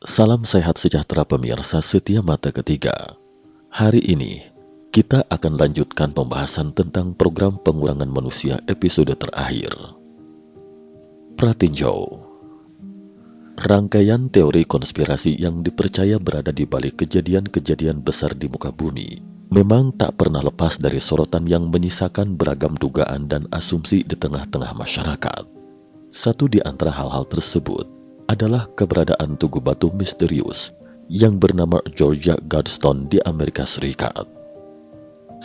Salam sehat sejahtera pemirsa setia Mata Ketiga. Hari ini, kita akan lanjutkan pembahasan tentang program pengurangan manusia episode terakhir. Pratinjau. Rangkaian teori konspirasi yang dipercaya berada di balik kejadian-kejadian besar di muka bumi memang tak pernah lepas dari sorotan yang menyisakan beragam dugaan dan asumsi di tengah-tengah masyarakat. Satu di antara hal-hal tersebut adalah keberadaan tugu batu misterius yang bernama Georgia Guardstone di Amerika Serikat.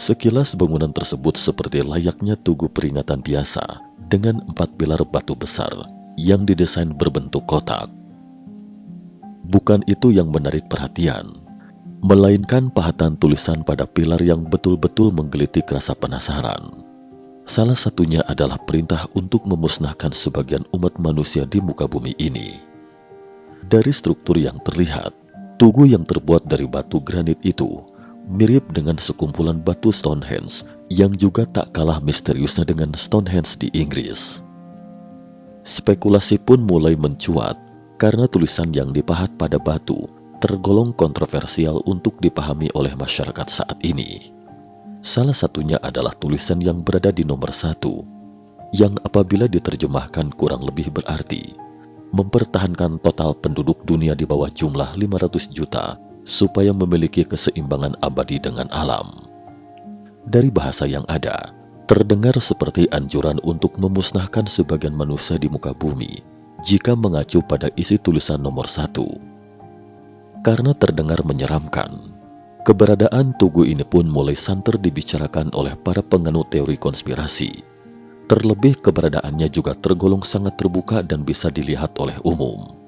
Sekilas bangunan tersebut seperti layaknya tugu peringatan biasa dengan 4 pilar batu besar yang didesain berbentuk kotak. Bukan itu yang menarik perhatian, melainkan pahatan tulisan pada pilar yang betul-betul menggelitik rasa penasaran. Salah satunya adalah perintah untuk memusnahkan sebagian umat manusia di muka bumi ini. Dari struktur yang terlihat, tugu yang terbuat dari batu granit itu mirip dengan sekumpulan batu Stonehenge yang juga tak kalah misteriusnya dengan Stonehenge di Inggris. Spekulasi pun mulai mencuat karena tulisan yang dipahat pada batu tergolong kontroversial untuk dipahami oleh masyarakat saat ini. Salah satunya adalah tulisan yang berada di nomor 1, yang apabila diterjemahkan kurang lebih berarti mempertahankan total penduduk dunia di bawah jumlah 500 juta supaya memiliki keseimbangan abadi dengan alam. Dari bahasa yang ada, terdengar seperti anjuran untuk memusnahkan sebagian manusia di muka bumi jika mengacu pada isi tulisan nomor 1. Karena terdengar menyeramkan, keberadaan tugu ini pun mulai santer dibicarakan oleh para penganut teori konspirasi. Terlebih keberadaannya juga tergolong sangat terbuka dan bisa dilihat oleh umum.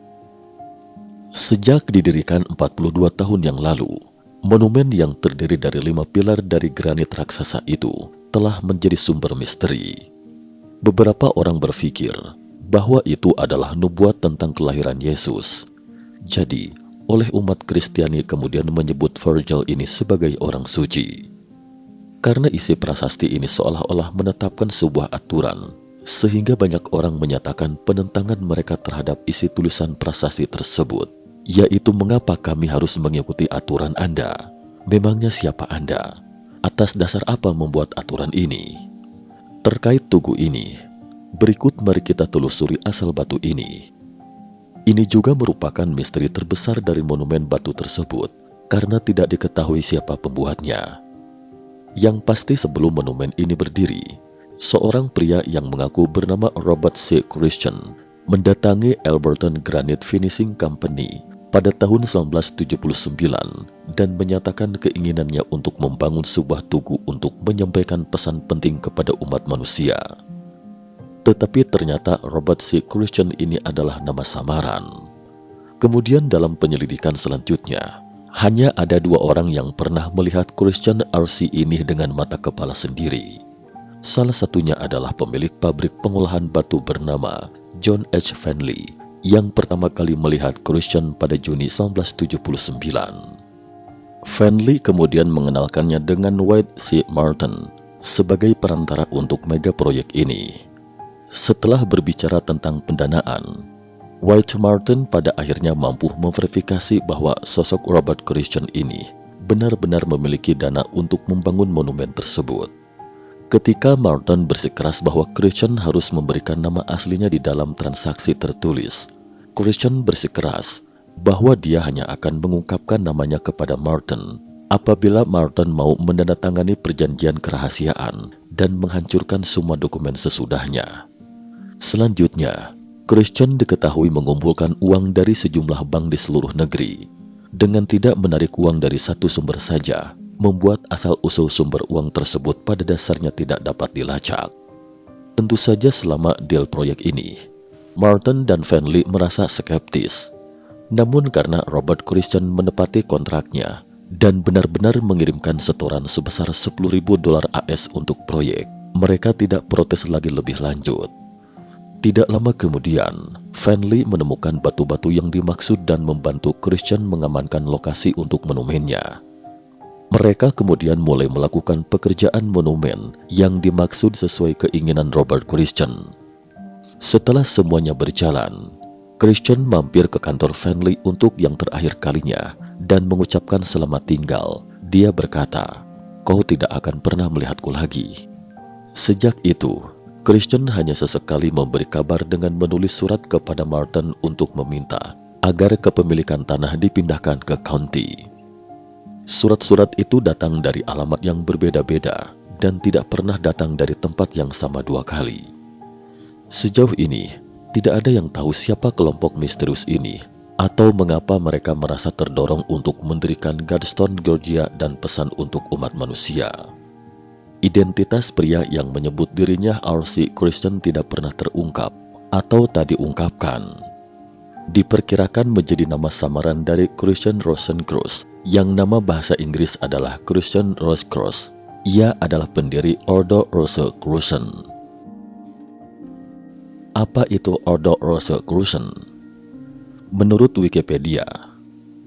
Sejak didirikan 42 tahun yang lalu, monumen yang terdiri dari 5 pilar dari granit raksasa itu telah menjadi sumber misteri. Beberapa orang berpikir bahwa itu adalah nubuat tentang kelahiran Yesus. Jadi, oleh umat Kristiani kemudian menyebut Virgil ini sebagai orang suci. Karena isi prasasti ini seolah-olah menetapkan sebuah aturan, sehingga banyak orang menyatakan penentangan mereka terhadap isi tulisan prasasti tersebut, yaitu mengapa kami harus mengikuti aturan Anda? Memangnya siapa Anda? Atas dasar apa membuat aturan ini? Terkait tugu ini, berikut mari kita telusuri asal batu ini. Ini juga merupakan misteri terbesar dari monumen batu tersebut, karena tidak diketahui siapa pembuatnya. Yang pasti sebelum monumen ini berdiri, seorang pria yang mengaku bernama Robert C. Christian mendatangi Alberton Granite Finishing Company pada tahun 1979 dan menyatakan keinginannya untuk membangun sebuah tugu untuk menyampaikan pesan penting kepada umat manusia. Tetapi ternyata Robert C. Christian ini adalah nama samaran. Kemudian dalam penyelidikan selanjutnya, hanya ada 2 orang yang pernah melihat Christian RC ini dengan mata kepala sendiri. Salah satunya adalah pemilik pabrik pengolahan batu bernama John H. Fenley yang pertama kali melihat Christian pada Juni 1979. Fenley kemudian mengenalkannya dengan White C. Martin sebagai perantara untuk mega proyek ini. Setelah berbicara tentang pendanaan, White Martin pada akhirnya mampu memverifikasi bahwa sosok Robert Christian ini benar-benar memiliki dana untuk membangun monumen tersebut. Ketika Martin bersikeras bahwa Christian harus memberikan nama aslinya di dalam transaksi tertulis, Christian bersikeras bahwa dia hanya akan mengungkapkan namanya kepada Martin apabila Martin mau menandatangani perjanjian kerahasiaan dan menghancurkan semua dokumen sesudahnya. Selanjutnya, Christian diketahui mengumpulkan uang dari sejumlah bank di seluruh negeri. Dengan tidak menarik uang dari satu sumber saja, membuat asal-usul sumber uang tersebut pada dasarnya tidak dapat dilacak. Tentu saja selama deal proyek ini, Martin dan Fenley merasa skeptis. Namun karena Robert Christian menepati kontraknya dan benar-benar mengirimkan setoran sebesar $10.000 AS untuk proyek, mereka tidak protes lagi lebih lanjut. Tidak lama kemudian, Fenley menemukan batu-batu yang dimaksud dan membantu Christian mengamankan lokasi untuk monumennya. Mereka kemudian mulai melakukan pekerjaan monumen yang dimaksud sesuai keinginan Robert Christian. Setelah semuanya berjalan, Christian mampir ke kantor Fenley untuk yang terakhir kalinya dan mengucapkan selamat tinggal. Dia berkata, "Kau tidak akan pernah melihatku lagi." Sejak itu, Christian hanya sesekali memberi kabar dengan menulis surat kepada Martin untuk meminta agar kepemilikan tanah dipindahkan ke county. Surat-surat itu datang dari alamat yang berbeda-beda dan tidak pernah datang dari tempat yang sama dua kali. Sejauh ini, tidak ada yang tahu siapa kelompok misterius ini atau mengapa mereka merasa terdorong untuk mendirikan Gladstone, Georgia dan pesan untuk umat manusia. Identitas pria yang menyebut dirinya R.C. Christian tidak pernah terungkap atau tak diungkapkan. Diperkirakan menjadi nama samaran dari Christian Rosencrantz, yang nama bahasa Inggris adalah Christian Rosecrans. Ia adalah pendiri Ordo Rosicrucian. Apa itu Ordo Rosicrucian? Menurut Wikipedia,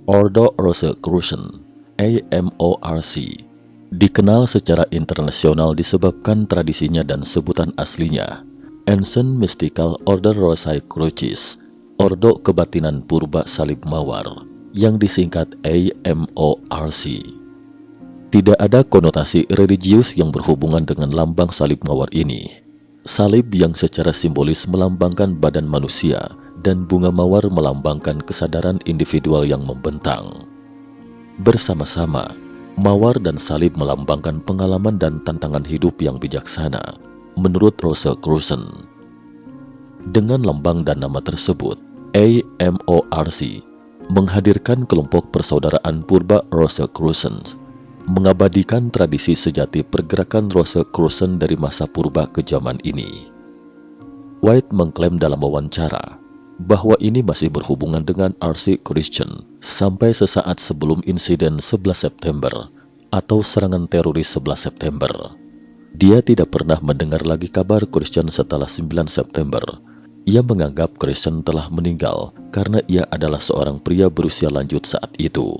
Ordo Rosicrucian (AMORC) dikenal secara internasional disebabkan tradisinya dan sebutan aslinya, Ancient Mystical Order Rosicrucis, Ordo Kebatinan Purba Salib Mawar, yang disingkat AMORC. Tidak ada konotasi religius yang berhubungan dengan lambang salib mawar ini. Salib yang secara simbolis melambangkan badan manusia dan bunga mawar melambangkan kesadaran individual yang membentang. Bersama-sama, mawar dan salib melambangkan pengalaman dan tantangan hidup yang bijaksana, menurut Rosicrucian. Dengan lambang dan nama tersebut, AMORC menghadirkan kelompok persaudaraan purba Rosicrucian, mengabadikan tradisi sejati pergerakan Rosicrucian dari masa purba ke zaman ini. White mengklaim dalam wawancara bahwa ini masih berhubungan dengan R.C. Christian sampai sesaat sebelum insiden 11 September atau serangan teroris 11 September. Dia tidak pernah mendengar lagi kabar Christian setelah 9 September. Ia menganggap Christian telah meninggal karena ia adalah seorang pria berusia lanjut saat itu.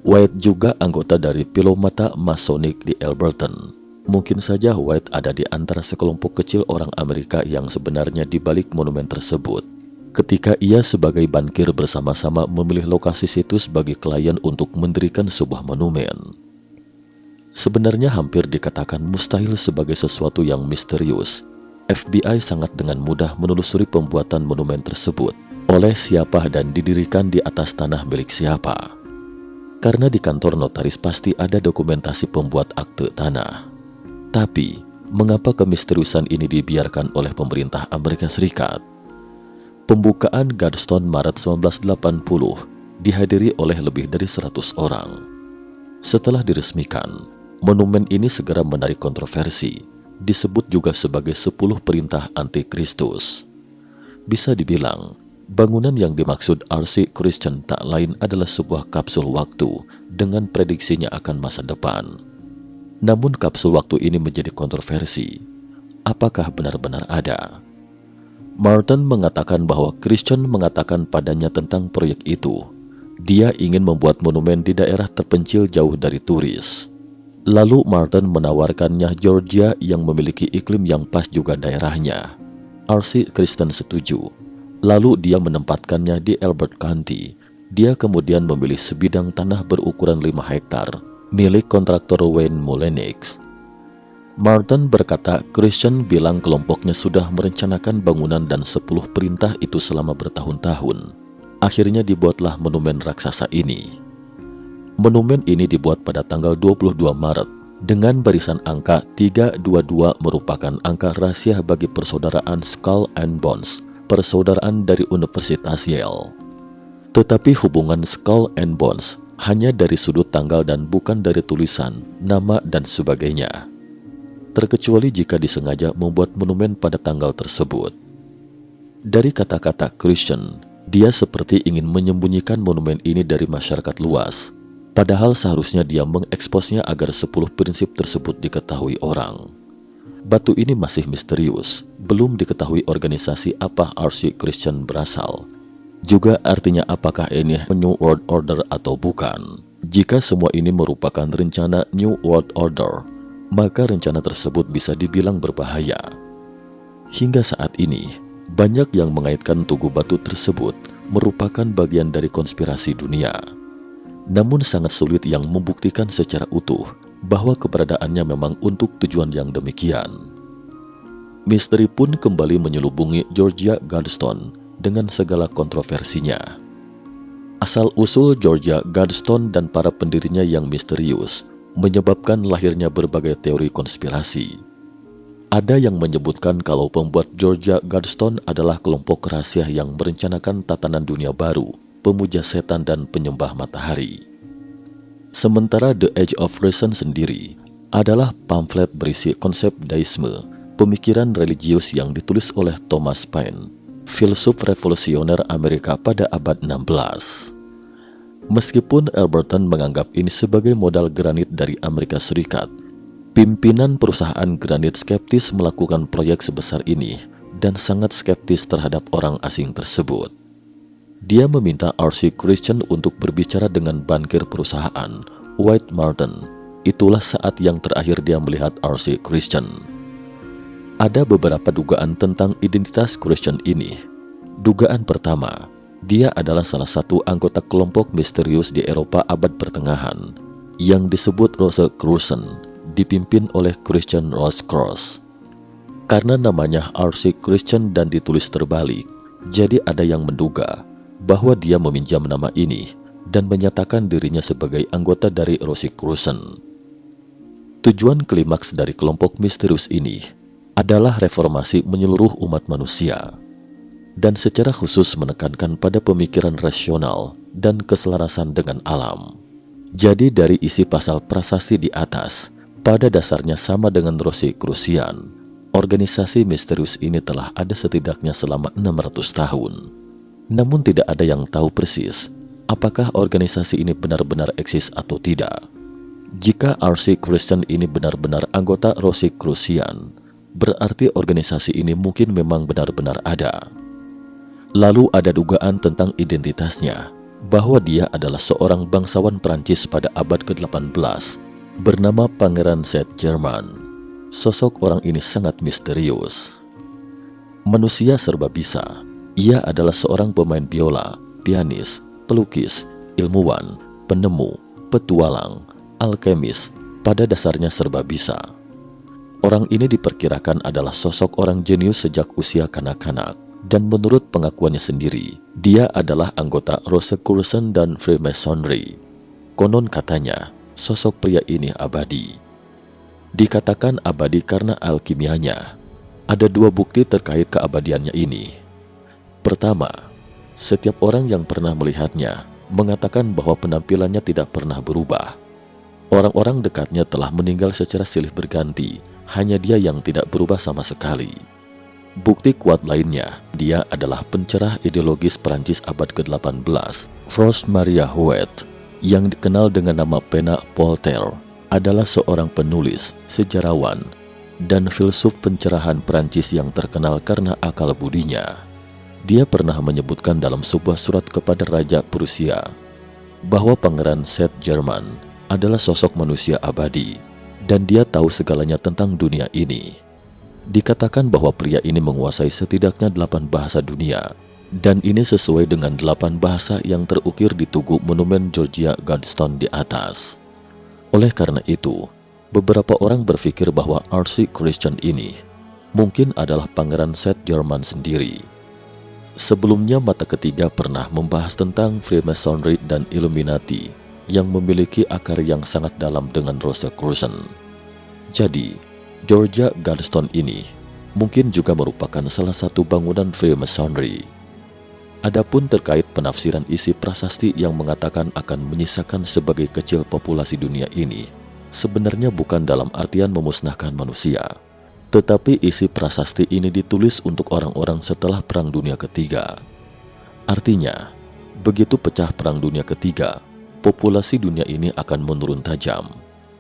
White juga anggota dari Philomata Masonic di Alberton. Mungkin saja White ada di antara sekelompok kecil orang Amerika yang sebenarnya di balik monumen tersebut. Ketika ia sebagai bankir bersama-sama memilih lokasi situs bagi klien untuk mendirikan sebuah monumen. Sebenarnya hampir dikatakan mustahil sebagai sesuatu yang misterius. FBI sangat dengan mudah menelusuri pembuatan monumen tersebut oleh siapa dan didirikan di atas tanah milik siapa. Karena di kantor notaris pasti ada dokumentasi pembuat akte tanah. Tapi, mengapa kemisteriusan ini dibiarkan oleh pemerintah Amerika Serikat? Pembukaan Gladstone Maret 1980 dihadiri oleh lebih dari 100 orang. Setelah diresmikan, monumen ini segera menarik kontroversi, disebut juga sebagai 10 perintah anti-Kristus. Bisa dibilang, bangunan yang dimaksud R.C. Christian tak lain adalah sebuah kapsul waktu dengan prediksinya akan masa depan. Namun kapsul waktu ini menjadi kontroversi. Apakah benar-benar ada? Martin mengatakan bahwa Christian mengatakan padanya tentang proyek itu. Dia ingin membuat monumen di daerah terpencil jauh dari turis. Lalu Martin menawarkannya Georgia yang memiliki iklim yang pas juga daerahnya. R.C. Christian setuju. Lalu dia menempatkannya di Elbert County. Dia kemudian memilih sebidang tanah berukuran 5 hektar milik kontraktor Wayne Mullinax. Martin berkata Christian bilang kelompoknya sudah merencanakan bangunan dan 10 perintah itu selama bertahun-tahun. Akhirnya dibuatlah monumen raksasa ini. Monumen ini dibuat pada tanggal 22 Maret dengan barisan angka 322 merupakan angka rahasia bagi persaudaraan Skull and Bones, persaudaraan dari Universitas Yale. Tetapi hubungan Skull and Bones hanya dari sudut tanggal dan bukan dari tulisan, nama dan sebagainya. Terkecuali jika disengaja membuat monumen pada tanggal tersebut. Dari kata-kata Christian, dia seperti ingin menyembunyikan monumen ini dari masyarakat luas. Padahal seharusnya dia mengeksposnya agar 10 prinsip tersebut diketahui orang. Batu ini masih misterius, belum diketahui organisasi apa R.C. Christian berasal. Juga artinya apakah ini New World Order atau bukan. Jika semua ini merupakan rencana New World Order, maka rencana tersebut bisa dibilang berbahaya. Hingga saat ini, Banyak yang mengaitkan tugu batu tersebut merupakan bagian dari konspirasi dunia. Namun sangat sulit yang membuktikan secara utuh bahwa keberadaannya memang untuk tujuan yang demikian. Misteri pun kembali menyelubungi Georgia Gladstone dengan segala kontroversinya. Asal-usul Georgia Gladstone dan para pendirinya yang misterius menyebabkan lahirnya berbagai teori konspirasi. Ada yang menyebutkan kalau pembuat Georgia Gladstone adalah kelompok rahasia yang merencanakan tatanan dunia baru, pemuja setan dan penyembah matahari. Sementara The Age of Reason sendiri adalah pamflet berisi konsep daisme, pemikiran religius yang ditulis oleh Thomas Paine, filsuf revolusioner Amerika pada abad 16. Meskipun Alberton menganggap ini sebagai modal granit dari Amerika Serikat, pimpinan perusahaan granit skeptis melakukan proyek sebesar ini dan sangat skeptis terhadap orang asing tersebut. Dia meminta R.C. Christian untuk berbicara dengan bankir perusahaan, White Martin. Itulah saat yang terakhir dia melihat R.C. Christian. Ada beberapa dugaan tentang identitas Christian ini. Dugaan pertama, dia adalah salah satu anggota kelompok misterius di Eropa abad pertengahan yang disebut Rosicrucian, dipimpin oleh Christian Rosecrans. Karena namanya R.C. Christian dan ditulis terbalik, jadi ada yang menduga bahwa dia meminjam nama ini dan menyatakan dirinya sebagai anggota dari Rosicrucian. Tujuan klimaks dari kelompok misterius ini adalah reformasi menyeluruh umat manusia, dan secara khusus menekankan pada pemikiran rasional dan keselarasan dengan alam. Jadi dari isi pasal prasasti di atas, pada dasarnya sama dengan Rosicrucian, organisasi misterius ini telah ada setidaknya selama 600 tahun. Namun tidak ada yang tahu persis apakah organisasi ini benar-benar eksis atau tidak. Jika R.C. Christian ini benar-benar anggota Rosicrucian, berarti organisasi ini mungkin memang benar-benar ada. Lalu ada dugaan tentang identitasnya, bahwa dia adalah seorang bangsawan Prancis pada abad ke-18, bernama Pangeran Saint-Germain. Sosok orang ini sangat misterius. Manusia serba bisa. Ia adalah seorang pemain biola, pianis, pelukis, ilmuwan, penemu, petualang, alkemis, pada dasarnya serba bisa. Orang ini diperkirakan adalah sosok orang jenius sejak usia kanak-kanak. Dan menurut pengakuannya sendiri, dia adalah anggota Rosicrucian dan Freemasonry. Konon katanya, sosok pria ini abadi. Dikatakan abadi karena alkimianya. Ada dua bukti terkait keabadiannya ini. Pertama, setiap orang yang pernah melihatnya mengatakan bahwa penampilannya tidak pernah berubah. Orang-orang dekatnya telah meninggal secara silih berganti, hanya dia yang tidak berubah sama sekali. Bukti kuat lainnya, dia adalah pencerah ideologis Perancis abad ke-18, Franz Maria Huet, yang dikenal dengan nama pena Voltaire, adalah seorang penulis, sejarawan, dan filsuf pencerahan Perancis yang terkenal karena akal budinya. Dia pernah menyebutkan dalam sebuah surat kepada Raja Prusia bahwa Pangeran Saint-Germain adalah sosok manusia abadi, dan dia tahu segalanya tentang dunia ini. Dikatakan bahwa pria ini menguasai setidaknya 8 bahasa dunia, dan ini sesuai dengan 8 bahasa yang terukir di tugu monumen Georgia Gladstone di atas. Oleh karena itu, beberapa orang berpikir bahwa R.C. Christian ini mungkin adalah Pangeran Saint-Germain sendiri. Sebelumnya Mata Ketiga pernah membahas tentang Freemasonry dan Illuminati yang memiliki akar yang sangat dalam dengan Rosicrucian. Jadi, Georgia Gladstone ini mungkin juga merupakan salah satu bangunan Freemasonry. Adapun terkait penafsiran isi prasasti yang mengatakan akan menyisakan sebagai kecil populasi dunia ini, sebenarnya bukan dalam artian memusnahkan manusia, tetapi isi prasasti ini ditulis untuk orang-orang setelah Perang Dunia Ketiga. Artinya, begitu pecah Perang Dunia Ketiga, populasi dunia ini akan menurun tajam.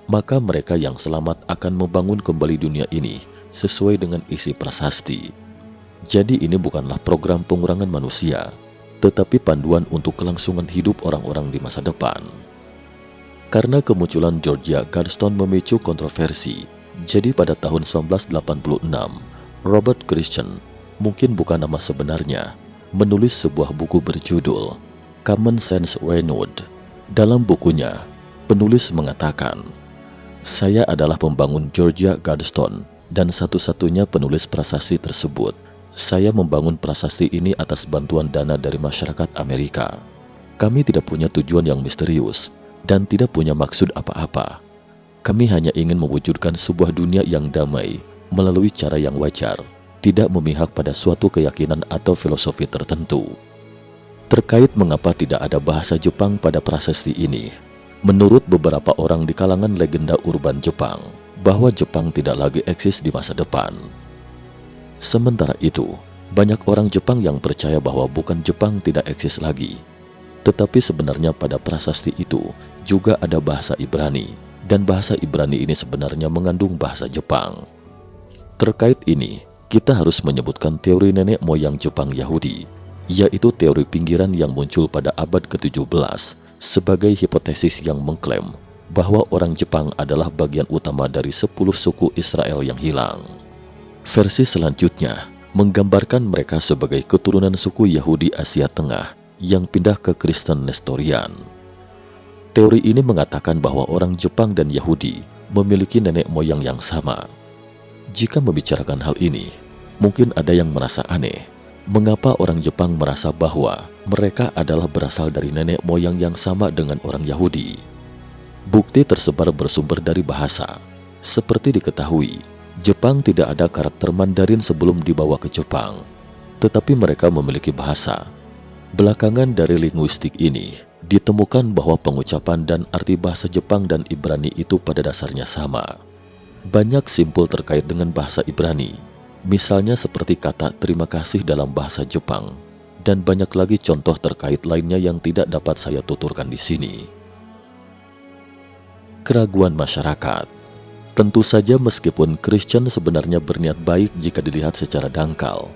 Maka mereka yang selamat akan membangun kembali dunia ini sesuai dengan isi prasasti. Jadi ini bukanlah program pengurangan manusia, tetapi panduan untuk kelangsungan hidup orang-orang di masa depan. Karena kemunculan Georgia Gladstone memicu kontroversi, jadi pada tahun 1986, Robert Christian mungkin bukan nama sebenarnya, menulis sebuah buku berjudul Common Sense Renewed. Dalam bukunya, penulis mengatakan, "Saya adalah pembangun Georgia Guardstone dan satu-satunya penulis prasasti tersebut. Saya membangun prasasti ini atas bantuan dana dari masyarakat Amerika. Kami tidak punya tujuan yang misterius dan tidak punya maksud apa-apa. Kami hanya ingin mewujudkan sebuah dunia yang damai melalui cara yang wajar, tidak memihak pada suatu keyakinan atau filosofi tertentu." Terkait mengapa tidak ada bahasa Jepang pada prasasti ini, menurut beberapa orang di kalangan legenda urban Jepang, bahwa Jepang tidak lagi eksis di masa depan. Sementara itu, banyak orang Jepang yang percaya bahwa bukan Jepang tidak eksis lagi. Tetapi sebenarnya pada prasasti itu juga ada bahasa Ibrani, dan bahasa Ibrani ini sebenarnya mengandung bahasa Jepang. Terkait ini, kita harus menyebutkan teori nenek moyang Jepang Yahudi, yaitu teori pinggiran yang muncul pada abad ke-17 sebagai hipotesis yang mengklaim bahwa orang Jepang adalah bagian utama dari 10 suku Israel yang hilang. Versi selanjutnya menggambarkan mereka sebagai keturunan suku Yahudi Asia Tengah yang pindah ke Kristen Nestorian. Teori ini mengatakan bahwa orang Jepang dan Yahudi memiliki nenek moyang yang sama. Jika membicarakan hal ini, mungkin ada yang merasa aneh. Mengapa orang Jepang merasa bahwa mereka adalah berasal dari nenek moyang yang sama dengan orang Yahudi? Bukti tersebar bersumber dari bahasa. Seperti diketahui, Jepang tidak ada karakter Mandarin sebelum dibawa ke Jepang, tetapi mereka memiliki bahasa. Belakangan dari linguistik ini, ditemukan bahwa pengucapan dan arti bahasa Jepang dan Ibrani itu pada dasarnya sama. Banyak simpul terkait dengan bahasa Ibrani, misalnya seperti kata terima kasih dalam bahasa Jepang, dan banyak lagi contoh terkait lainnya yang tidak dapat saya tuturkan di sini. Keraguan masyarakat. Tentu saja meskipun Kristen sebenarnya berniat baik jika dilihat secara dangkal,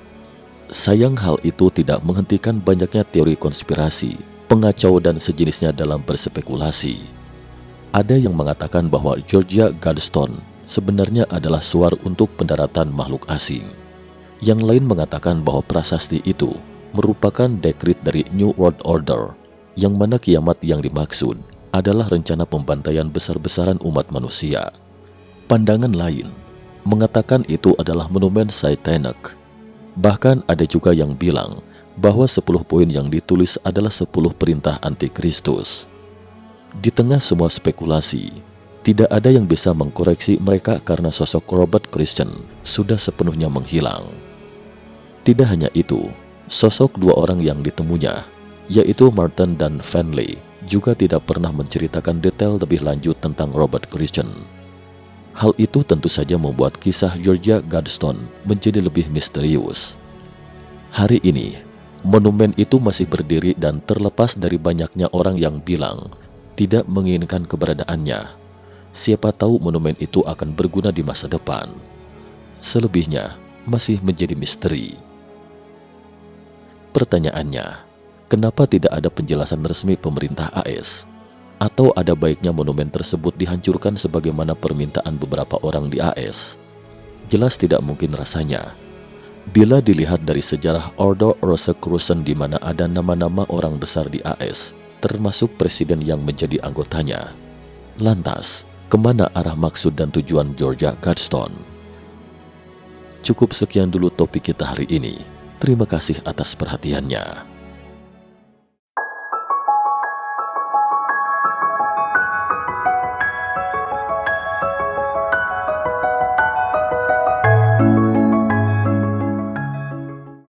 sayang hal itu tidak menghentikan banyaknya teori konspirasi, pengacau dan sejenisnya dalam berspekulasi. Ada yang mengatakan bahwa Georgia Guardstone sebenarnya adalah suar untuk pendaratan makhluk asing. Yang lain mengatakan bahwa prasasti itu merupakan dekrit dari New World Order, yang mana kiamat yang dimaksud adalah rencana pembantaian besar-besaran umat manusia. Pandangan lain mengatakan itu adalah monumen Satanic. Bahkan ada juga yang bilang bahwa 10 poin yang ditulis adalah 10 perintah antikristus. Di tengah semua spekulasi, tidak ada yang bisa mengkoreksi mereka karena sosok Robert Christian sudah sepenuhnya menghilang. Tidak hanya itu, sosok 2 orang yang ditemunya, yaitu Martin dan Fenley, juga tidak pernah menceritakan detail lebih lanjut tentang Robert Christian. Hal itu tentu saja membuat kisah Georgia Guardstone menjadi lebih misterius. Hari ini, monumen itu masih berdiri dan terlepas dari banyaknya orang yang bilang tidak menginginkan keberadaannya. Siapa tahu monumen itu akan berguna di masa depan. Selebihnya masih menjadi misteri. Pertanyaannya, kenapa tidak ada penjelasan resmi pemerintah AS? Atau ada baiknya monumen tersebut dihancurkan sebagaimana permintaan beberapa orang di AS? Jelas tidak mungkin rasanya. Bila dilihat dari sejarah Ordo Rosicrucian di mana ada nama-nama orang besar di AS, termasuk presiden yang menjadi anggotanya. Lantas, kemana arah maksud dan tujuan Georgia Guardstone? Cukup sekian dulu topik kita hari ini. Terima kasih atas perhatiannya.